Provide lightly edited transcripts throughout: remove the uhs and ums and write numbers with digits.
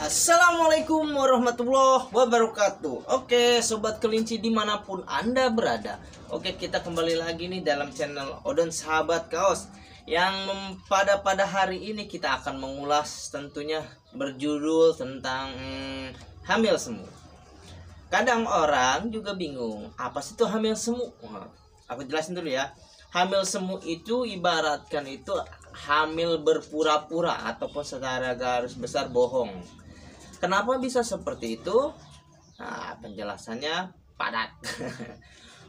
Assalamualaikum warahmatullahi wabarakatuh. Oke sobat kelinci dimanapun anda berada. Oke, kita kembali lagi nih dalam channel Odon Sahabat Kaos. Yang pada hari ini kita akan mengulas tentunya berjudul tentang hamil semu. Kadang orang juga bingung, apa sih itu hamil semu? Aku jelasin dulu ya. Hamil semu itu ibaratkan itu hamil berpura-pura ataupun secara garis besar bohong. Kenapa bisa seperti itu? Nah, penjelasannya padat.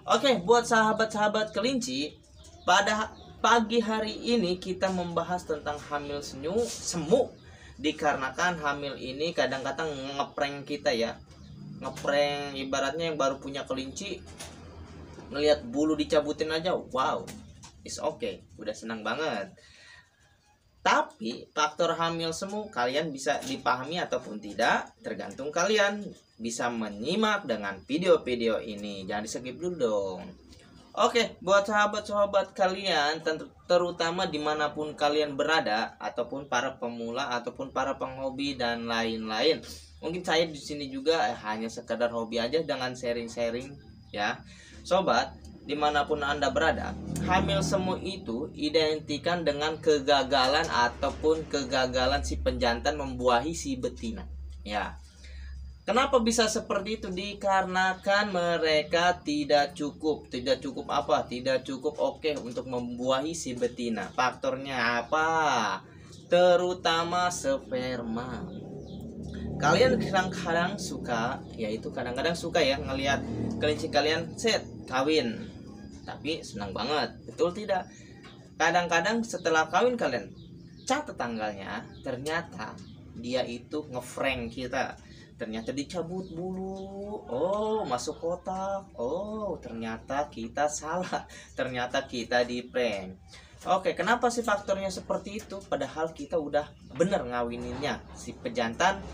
Oke, buat sahabat-sahabat kelinci, pada pagi hari ini kita membahas tentang hamil semu dikarenakan hamil ini kadang-kadang ngeprank kita ya. Ngeprank ibaratnya yang baru punya kelinci ngelihat bulu dicabutin aja, wow, is okay, udah senang banget. Tapi faktor hamil semu kalian bisa dipahami ataupun tidak, tergantung kalian bisa menyimak dengan video-video ini. Jangan di skip dulu dong. Oke, buat sahabat-sahabat kalian, terutama dimanapun kalian berada, ataupun para pemula ataupun para penghobi dan lain-lain. Mungkin saya di sini juga hanya sekedar hobi aja dengan sharing-sharing ya, sobat. Dimanapun anda berada, hamil semu itu identikan dengan kegagalan ataupun kegagalan si penjantan membuahi si betina ya. Kenapa bisa seperti itu? Dikarenakan mereka tidak cukup apa? Tidak cukup oke untuk membuahi si betina. Faktornya apa? Terutama sperma. Kalian kadang-kadang suka, yaitu kadang-kadang suka ya ngelihat kelinci kalian kawin, tapi senang banget, betul tidak? Kadang-kadang setelah kawin kalian catat tanggalnya, ternyata dia itu ngefrank kita. Ternyata dicabut bulu, oh masuk kotak, oh ternyata kita salah, ternyata kita di prank. Oke, kenapa sih faktornya seperti itu? Padahal kita udah bener ngawininnya si pejantan,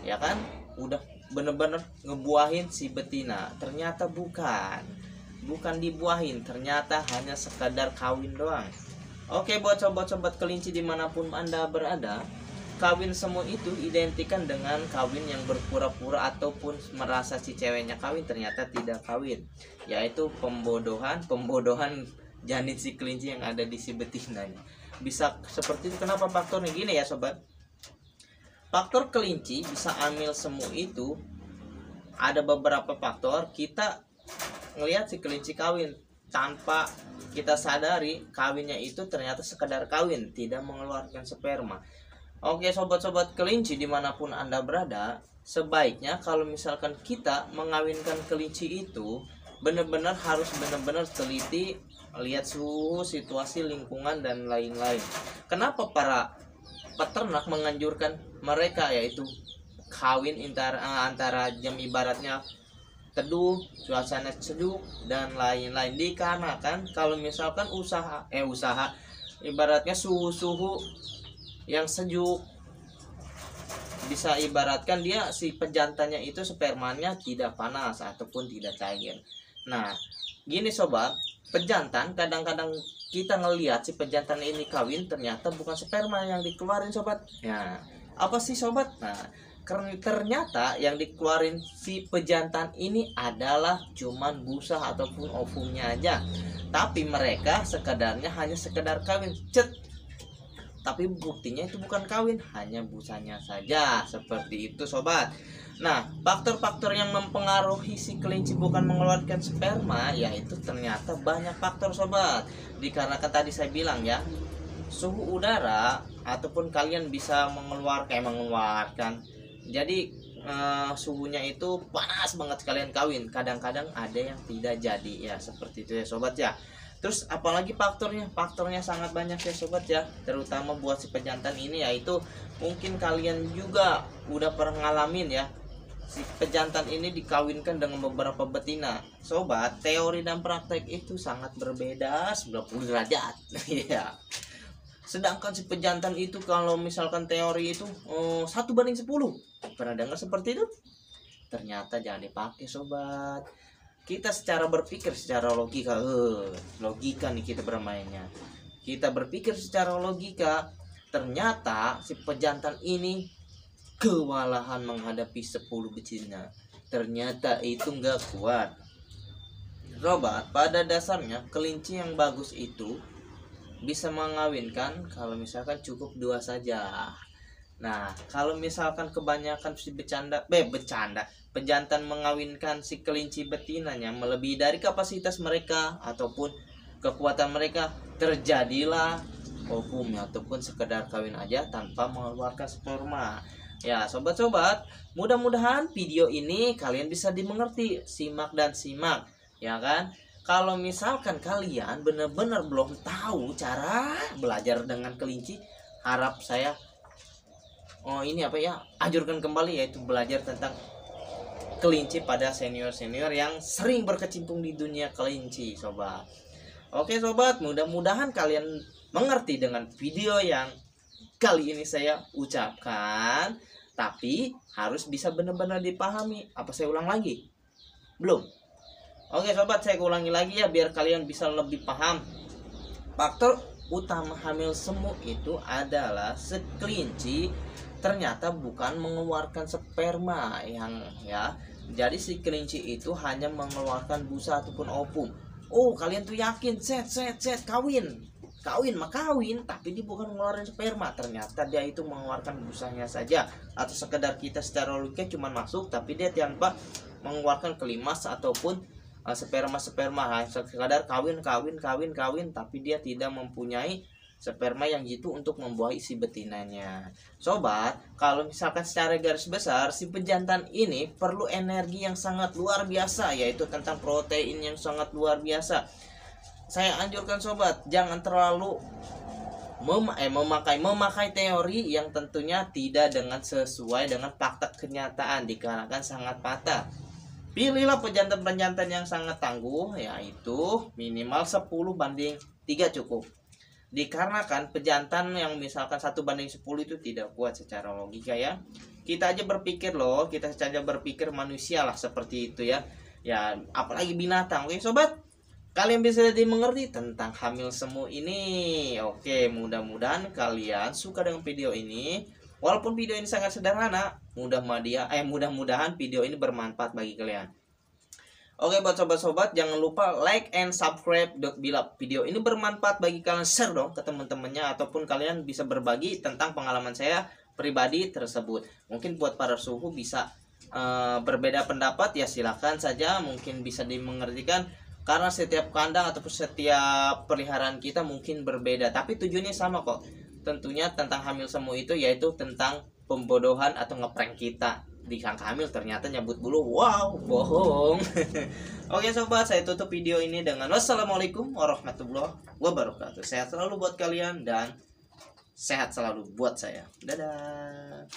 ya kan? Udah bener-bener ngebuahin si betina, ternyata bukan dibuahin, ternyata hanya sekadar kawin doang. Oke, buat sobat-sobat kelinci dimanapun anda berada, kawin semu itu identikan dengan kawin yang berpura-pura ataupun merasa si ceweknya kawin ternyata tidak kawin, yaitu pembodohan janin si kelinci yang ada di si betinanya. Bisa seperti itu. Kenapa faktornya gini ya sobat? Faktor kelinci bisa hamil semu itu ada beberapa faktor. Kita ngelihat si kelinci kawin tanpa kita sadari kawinnya itu ternyata sekedar kawin, tidak mengeluarkan sperma. Oke sobat-sobat kelinci dimanapun anda berada, sebaiknya kalau misalkan kita mengawinkan kelinci itu benar-benar harus benar-benar teliti, lihat suhu, situasi, lingkungan dan lain-lain. Kenapa para peternak menganjurkan mereka yaitu kawin antara jam ibaratnya teduh, suasana sejuk dan lain-lain? Dikarenakan kalau misalkan usaha ibaratnya suhu yang sejuk, bisa ibaratkan dia si pejantannya itu spermanya tidak panas ataupun tidak cair. Nah gini sobat, pejantan kadang-kadang kita ngelihat si pejantan ini kawin ternyata bukan sperma yang dikeluarin sobat. Nah apa sih sobat? Nah ternyata yang dikeluarin si pejantan ini adalah cuman busa ataupun ovumnya aja. Tapi mereka sekedarnya hanya sekedar kawin, tapi buktinya itu bukan kawin, hanya busanya saja. Seperti itu sobat. Nah faktor-faktor yang mempengaruhi si kelinci bukan mengeluarkan sperma, yaitu ternyata banyak faktor sobat. Dikarenakan tadi saya bilang ya, suhu udara ataupun kalian bisa mengeluarkan, jadi suhunya itu panas banget kalian kawin, kadang-kadang ada yang tidak jadi ya, seperti itu ya sobat ya. Terus apalagi faktornya sangat banyak ya sobat ya, terutama buat si pejantan ini, yaitu mungkin kalian juga udah pernah ngalamin ya, si pejantan ini dikawinkan dengan beberapa betina. Sobat, teori dan praktek itu sangat berbeda 90 derajat ya. Sedangkan si pejantan itu kalau misalkan teori itu 1:10, pernah dengar seperti itu? Ternyata jangan dipakai sobat. Kita secara berpikir secara logika, logika nih kita bermainnya. Kita berpikir secara logika, ternyata si pejantan ini kewalahan menghadapi 10 betina. Ternyata itu nggak kuat. Sobat, pada dasarnya kelinci yang bagus itu bisa mengawinkan kalau misalkan cukup 2 saja. Nah, kalau misalkan kebanyakan si pejantan mengawinkan si kelinci betinanya melebihi dari kapasitas mereka ataupun kekuatan mereka, terjadilah opum ataupun sekedar kawin aja tanpa mengeluarkan sperma. Ya, sobat-sobat, mudah-mudahan video ini kalian bisa dimengerti, simak dan simak, ya kan? Kalau misalkan kalian benar-benar belum tahu cara belajar dengan kelinci, harap saya anjurkan kembali, yaitu belajar tentang kelinci pada senior-senior yang sering berkecimpung di dunia kelinci, sobat. Oke sobat, mudah-mudahan kalian mengerti dengan video yang kali ini saya ucapkan, tapi harus bisa benar-benar dipahami. Apa saya ulang lagi? Belum. Oke sobat, saya ulangi lagi ya biar kalian bisa lebih paham. Faktor utama hamil semu itu adalah kelinci ternyata bukan mengeluarkan sperma jadi si kelinci itu hanya mengeluarkan busa ataupun opum. Oh, kalian tuh yakin kawin, tapi dia bukan mengeluarkan sperma. Ternyata dia itu mengeluarkan busanya saja, atau sekedar kita secara logika cuma masuk tapi dia tanpa mengeluarkan kelimas ataupun sperma sekadar kawin tapi dia tidak mempunyai sperma yang jitu untuk membuahi si betinanya. Sobat, kalau misalkan secara garis besar si pejantan ini perlu energi yang sangat luar biasa, yaitu tentang protein yang sangat luar biasa. Saya anjurkan sobat jangan terlalu memakai teori yang tentunya tidak sesuai dengan fakta kenyataan, dikarenakan sangat patah. Pilihlah pejantan-pejantan yang sangat tangguh, yaitu minimal 10/3 cukup. Dikarenakan pejantan yang misalkan 1/10 itu tidak kuat secara logika ya. Kita saja berpikir manusia lah seperti itu ya. Ya, apalagi binatang. Oke sobat, kalian bisa dimengerti tentang hamil semu ini. Oke, mudah-mudahan kalian suka dengan video ini. Walaupun video ini sangat sederhana, mudah-mudahan video ini bermanfaat bagi kalian. Oke, buat sobat-sobat jangan lupa like and subscribe. Bila video ini bermanfaat bagi kalian, share dong ke teman-temannya, ataupun kalian bisa berbagi tentang pengalaman saya pribadi tersebut. Mungkin buat para suhu bisa berbeda pendapat ya, silakan saja, mungkin bisa dimengertikan karena setiap kandang ataupun setiap peliharaan kita mungkin berbeda, tapi tujuannya sama kok. Tentunya tentang hamil semu itu yaitu tentang pembodohan atau ngeprank kita. Disangka hamil ternyata nyabut bulu. Wow, bohong. Oke sobat, saya tutup video ini dengan wassalamualaikum warahmatullahi wabarakatuh. Sehat selalu buat kalian dan sehat selalu buat saya. Dadah.